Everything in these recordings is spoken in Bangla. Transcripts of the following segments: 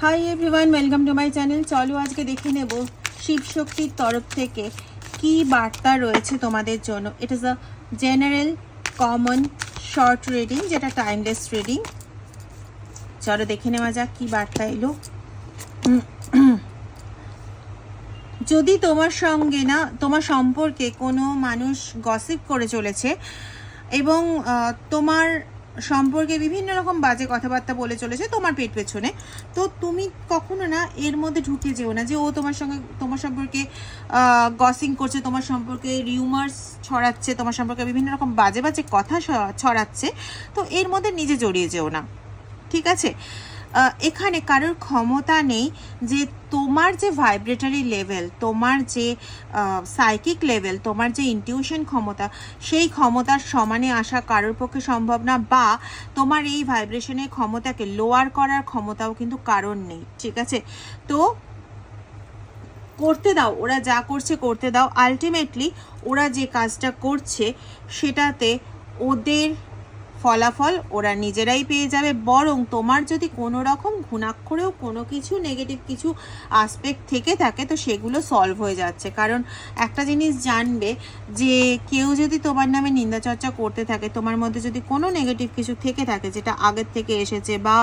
Hi everyone, welcome to my channel. চলো আজকে দেখে নেব শিব শক্তির তরফ থেকে কি বার্তা রয়েছে তোমাদের জন্য। It is a general common short reading, যেটা টাইমলেস রিডিং। চলো দেখে নেওয়া যাক কি বার্তা এলো। যদি তোমার সঙ্গে তোমার সম্পর্কে কোনো মানুষ গসিপ করে চলেছে এবং তোমার সম্পর্কে বিভিন্ন রকম বাজে কথাবার্তা বলে চলেছে তোমার পেট পেছনে, তো তুমি কখনো এর মধ্যে ঢুকে যেও না যে ও তোমার সম্পর্কে গসিং করছে, তোমার সম্পর্কে রিউমার্স ছড়াচ্ছে, তোমার সম্পর্কে বিভিন্ন রকম বাজে বাজে কথা ছড়াচ্ছে। তো এর মধ্যে নিজে জড়িয়ে যেও না, ঠিক আছে? এখানে কারোর ক্ষমতা নেই যে তোমার যে ভাইব্রেটরি লেভেল, তোমার যে সাইকিক লেভেল, তোমার যে ইনটিউশন ক্ষমতা, সেই ক্ষমতার সমানে আসা কারোর পক্ষে সম্ভব না, বা তোমার এই ভাইব্রেশনের ক্ষমতাকে লোয়ার করার ক্ষমতাও কিন্তু কারণ নেই, ঠিক আছে? তো করতে দাও, ওরা যা করছে করতে দাও। আলটিমেটলি ওরা যে কাজটা করছে সেটাতে ওদের ফলাফল ওরা নিজেরাই পেয়ে যাবে। বরং তোমার যদি কোনো রকম ঘুণাক্ষরেও কোনো কিছু নেগেটিভ কিছু আসপেক্ট থেকে থাকে, তো সেগুলো সলভ হয়ে যাচ্ছে। কারণ একটা জিনিস জানবে যে কেউ যদি তোমার নামে নিন্দা চর্চা করতে থাকে, তোমার মধ্যে যদি কোনো নেগেটিভ কিছু থেকে থাকে যেটা আগের থেকে এসেছে, বা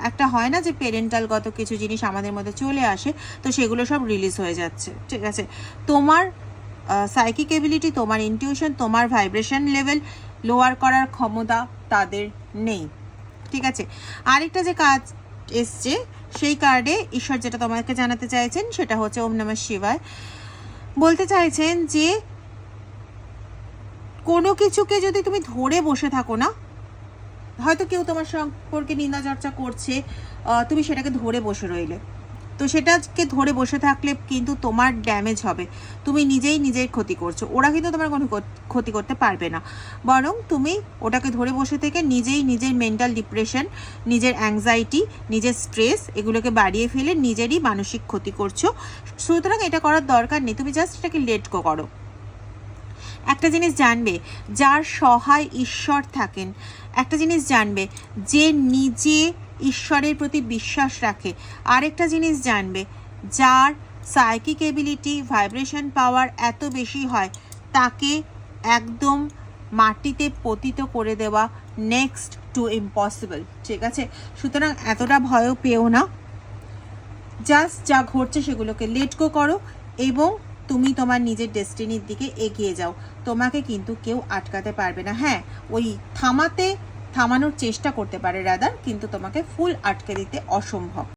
একটা হয় না যে পেরেন্টালগত কিছু জিনিস আমাদের মধ্যে চলে আসে, তো সেগুলো সব রিলিজ হয়ে যাচ্ছে, ঠিক আছে? তোমার সাইকিক এবিলিটি, তোমার ইনটিউশন, তোমার ভাইব্রেশন লেভেল লোয়ার করার ক্ষমতা তাদের নেই, ঠিক আছে? আরেকটা যে কাজ এসছে সেই কার্ডে ঈশ্বর যেটা তোমাকে জানাতে চাইছেন সেটা হচ্ছে ওম নমঃ শিবায়। বলতে চাইছেন যে কোনো কিছুকে যদি তুমি ধরে বসে থাকো না, হয়তো কেউ তোমার সম্পর্কে নিন্দা চর্চা করছে, তুমি সেটাকে ধরে বসে রইলে, তো সেটাকে ধরে বসে থাকলে কিন্তু তোমার ড্যামেজ হবে, তুমি নিজেই নিজের ক্ষতি করছো। ওরা কিন্তু তোমার কোনো ক্ষতি করতে পারবে না, বরং তুমি ওটাকে ধরে বসে থেকে নিজেই নিজের মেন্টাল ডিপ্রেশন, নিজের অ্যাংজাইটি, নিজের স্ট্রেস এগুলোকে বাড়িয়ে ফেলে নিজেরই মানসিক ক্ষতি করছো। সুতরাং এটা করার দরকার নেই, তুমি জাস্ট এটাকে লেট গো করো। একটা জিনিস জানবে, যার সহায় ঈশ্বর থাকেন, একটা জিনিস জানবে যে নিজে ঈশ্বরের প্রতি বিশ্বাস রাখে, আরেকটা জিনিস জানবে যার সাইকিক এবিলিটি, ভাইব্রেশন পাওয়ার এত বেশি হয়, তাকে একদম মাটিতে পতিত করে দেওয়া নেক্সট টু ইম্পসিবল, ঠিক আছে? সুতরাং এতটা ভয়ও পেও না, জাস্ট যা ঘটছে সেগুলোকে লেট গো করো এবং তুমি তোমার নিজের ডেস্টিনির দিকে এগিয়ে যাও। তোমাকে কিন্তু কেউ আটকাতে পারবে না। হ্যাঁ, ওই থামানোর চেষ্টা করতে পারে রাদার, কিন্তু তোমাকে ফুল আটকে দিতে অসম্ভব।